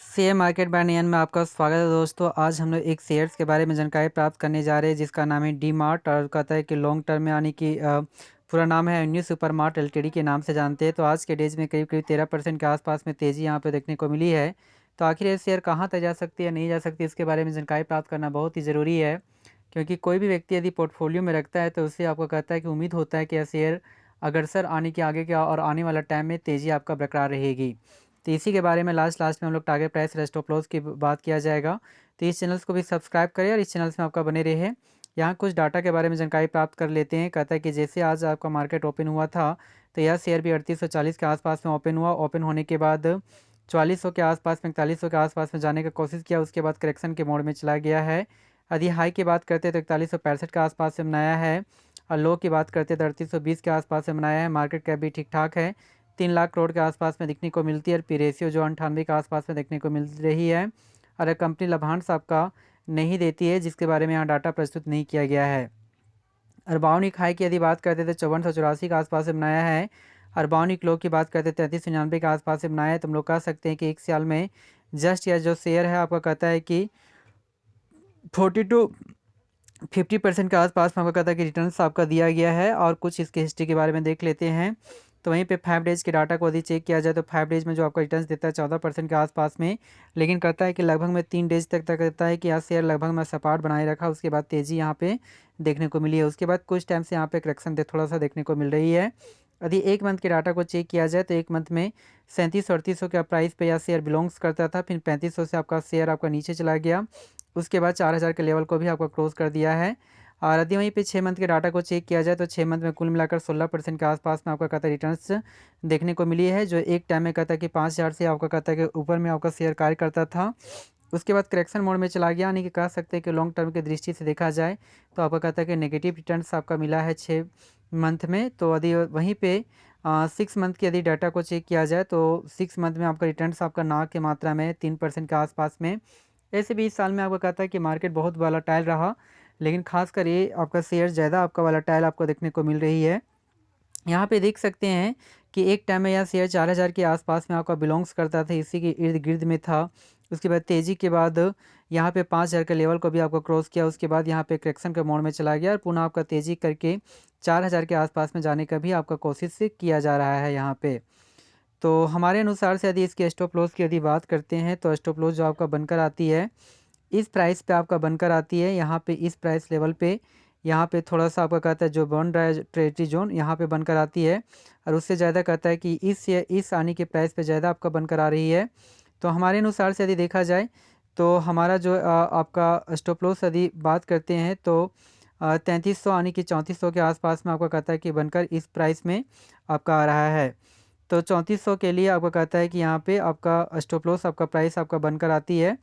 Share market bye नियन में आपका स्वागत है दोस्तों। आज हम लोग एक शेयर्स के बारे में जानकारी प्राप्त करने जा रहे हैं जिसका नाम है डी मार्ट और कहता है कि लॉन्ग टर्म में यानी कि पूरा नाम है न्यू सुपर मार्ट एलटीडी के नाम से जानते हैं। तो आज के डेज में करीब करीब 13% के आसपास में तेज़ी यहाँ पे देखने को मिली है। तो आखिर ये शेयर कहाँ तक जा सकती है नहीं जा सकती इसके बारे में जानकारी प्राप्त करना बहुत ही ज़रूरी है, क्योंकि कोई भी व्यक्ति यदि पोर्टफोलियो में रखता है तो उससे आपको कहता है कि उम्मीद होता है कि यह शेयर अग्रसर आने के आगे का और आने वाला टाइम में तेज़ी आपका बरकरार रहेगी। तो इसी के बारे में लास्ट में हम लोग टारगेट प्राइस और स्टॉप लॉस की बात किया जाएगा। तो इस चैनल को भी सब्सक्राइब करें और इस चैनल में आपका बने रहे। यहाँ कुछ डाटा के बारे में जानकारी प्राप्त कर लेते हैं। कहता है कि जैसे आज आपका मार्केट ओपन हुआ था तो यह शेयर भी 3840 के आसपास में ओपन हुआ। ओपन होने के बाद 4400 के आसपास में 4100 के आसपास में जाने का कोशिश किया, उसके बाद करेक्शन के मोड में चला गया है। यदि हाई की बात करते हैं तो 4165 के आसपास से बनाया है और लो की बात करते हैं तो 3820 के आसपास से बनाया है। मार्केट कैप भी ठीक ठाक है, 3 लाख करोड़ के आसपास में दिखने को मिलती है और पी रेशियो जो 98 के आसपास में देखने को मिल रही है। और कंपनी लाभांश आपका नहीं देती है जिसके बारे में यहाँ डाटा प्रस्तुत नहीं किया गया है। और बाउनिक हाई की यदि बात करते तो 5484 के आसपास से बनाया है और बाउनिक लो की बात करते 3399 के आसपास से बनाया है। तो हम लोग कह सकते हैं कि एक साल में जस्ट यह जो शेयर है आपका कहता है कि 40 to 50% के आसपास में आपको कहता है कि रिटर्न्स आपका दिया गया है। और कुछ इसके हिस्ट्री के बारे में देख लेते हैं। तो वहीं पे 5 डेज़ के डाटा को यदि चेक किया जाए तो 5 डेज़ में जो आपका रिटर्न्स देता है 14% के आसपास में, लेकिन कहता है कि लगभग में 3 डेज तक कहता है कि यह शेयर लगभग में सपाट बनाए रखा, उसके बाद तेज़ी यहाँ पे देखने को मिली है। उसके बाद कुछ टाइम से यहाँ पे करेक्शन थोड़ा सा देखने को मिल रही है। यदि एक मंथ के डाटा को चेक किया जाए तो एक मंथ में 3700-3800 का प्राइस पे यह शेयर बिलोंग्स करता था, फिर 3500 से आपका शेयर आपका नीचे चला गया, उसके बाद 4000 के लेवल को भी आपका क्रॉस कर दिया है। और यदि वहीं पे 6 मंथ के डाटा को चेक किया जाए तो 6 मंथ में कुल मिलाकर 16% के आसपास में आपका कहता है रिटर्न्स देखने को मिली है, जो एक टाइम में कहता है कि 5000 से आपका कहता है कि ऊपर में आपका शेयर कार्य करता था। उसके बाद करेक्शन मोड में चला गया, यानी कि कह सकते हैं कि लॉन्ग टर्म की दृष्टि से देखा जाए तो आपका कहता है कि नेगेटिव रिटर्न्स आपका मिला है 6 मंथ में। तो यदि वहीं पे 6 मंथ की यदि डाटा को चेक किया जाए तो 6 मंथ में आपका रिटर्न्स आपका ना की मात्रा में 3% के आसपास में। ऐसे भी इस साल में आपको कहता है कि मार्केट बहुत वालाटाइल रहा, लेकिन खासकर ये आपका शेयर ज़्यादा आपका वालाटाइल आपको देखने को मिल रही है। यहाँ पे देख सकते हैं कि एक टाइम में यह शेयर 4000 के आसपास में आपका बिलोंग्स करता था, इसी के इर्द गिर्द में था। उसके बाद तेज़ी के बाद यहाँ पे 5000 के लेवल को भी आपको क्रॉस किया, उसके बाद यहाँ पे करेक्शन के मोड में चला गया और पुनः आपका तेज़ी करके 4000 के आसपास में जाने का भी आपका कोशिश से किया जा रहा है यहाँ पे। तो हमारे अनुसार से यदि इसके स्टॉप लॉस की यदि बात करते हैं तो स्टॉप लॉस जो आपका बनकर आती है इस प्राइस पे आपका बनकर आती है, यहाँ पे इस प्राइस लेवल पे यहाँ पे थोड़ा सा आपका कहता है जो बन रहा है ट्रेजरी जोन यहाँ पे बनकर आती है और उससे ज़्यादा कहता है कि इस आने के प्राइस पे ज़्यादा आपका बनकर आ रही है। तो हमारे अनुसार से यदि देखा जाए तो हमारा जो आपका स्टॉप लॉस यदि बात करते हैं तो 3300 यानी कि 3400 के आसपास में आपका कहता है कि बनकर इस प्राइस में आपका आ रहा है। तो 3400 के लिए आपका कहता है कि यहाँ पे आपका स्टॉप लॉस आपका प्राइस आपका बनकर आती है।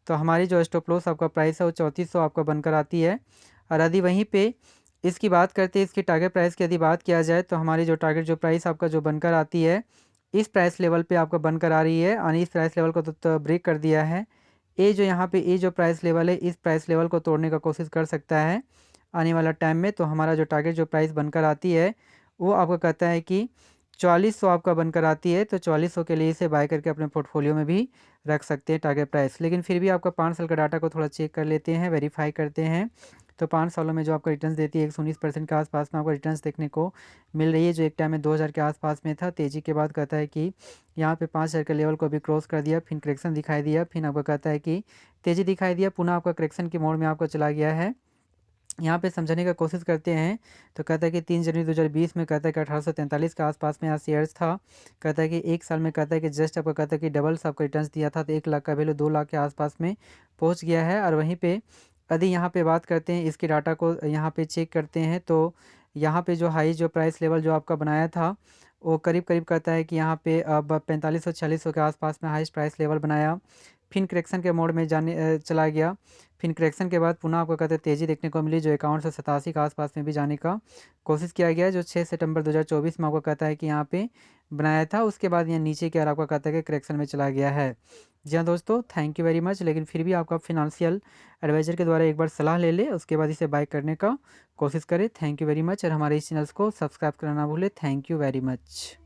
तो हमारी जो स्टॉप लॉस आपका प्राइस है वो 3400 आपका बनकर आती है। और यदि वहीं पे इसकी बात करते हैं इसकी टारगेट प्राइस की यदि बात किया जाए तो हमारी जो टारगेट जो प्राइस आपका जो बनकर आती है इस प्राइस लेवल पे आपका बनकर आ रही है, यानी इस प्राइस लेवल को तो ब्रेक कर दिया है। ये जो यहाँ पे ये जो प्राइस लेवल है इस प्राइस लेवल को तोड़ने का कोशिश कर सकता है आने वाला टाइम में। तो हमारा जो टारगेट जो प्राइस बनकर आती है वो आपको कहता है कि 4400 आपका बनकर आती है। तो 4400 के लिए इसे बाय करके अपने पोर्टफोलियो में भी रख सकते हैं टारगेट प्राइस। लेकिन फिर भी आपका 5 साल का डाटा को थोड़ा चेक कर लेते हैं, वेरीफाई करते हैं। तो 5 सालों में जो आपका रिटर्न्स देती है 119% के आसपास में आपको रिटर्न्स देखने को मिल रही है, जो एक टाइम में 2000 के आसपास में था। तेज़ी के बाद कहता है कि यहाँ पे 5000 के लेवल को भी क्रॉस कर दिया, फिर करेक्शन दिखाई दिया, फिर आपको कहता है कि तेज़ी दिखाई दिया, पुनः आपका करेक्शन के मोड में आपको चला गया है। यहाँ पे समझने का कोशिश करते हैं तो कहता है कि 3 जनवरी 2020 में कहता है कि 1843 के आसपास में यहाँ शेयर्स था। कहता है कि एक साल में कहता है कि जस्ट आपको कहता है कि डबल्स आपको रिटर्न्स दिया था, तो 1 लाख का वैल्यू 2 लाख के आसपास में पहुँच गया है। और वहीं पे यदि यहाँ पे बात करते हैं इसके डाटा को यहाँ पे चेक करते हैं तो यहाँ पे जो हाई जो प्राइस लेवल जो आपका बनाया था वो करीब करीब कहता है कि यहाँ पे अब 4500-4600 के आसपास में हाईएस्ट प्राइस लेवल बनाया, फिर करेक्शन के मोड में जाने चला गया। फिर करेक्शन के बाद पुनः आपको कहते हैं तेज़ी देखने को मिली, जो 51 से 87 के आसपास में भी जाने का कोशिश किया गया, जो 6 सितंबर 2024 में आपको कहता है कि यहाँ पे बनाया था। उसके बाद यहाँ नीचे की ओर आपका कहता है कि करेक्शन में चला गया है। जी हाँ दोस्तों, थैंक यू वेरी मच। लेकिन फिर भी आपका फिनंशियल एडवाइज़र के द्वारा एक बार सलाह ले ले, उसके बाद इसे बाय करने का कोशिश करें। थैंक यू वेरी मच और हमारे इस चैनल्स को सब्सक्राइब करना ना भूलें। Thank you very much.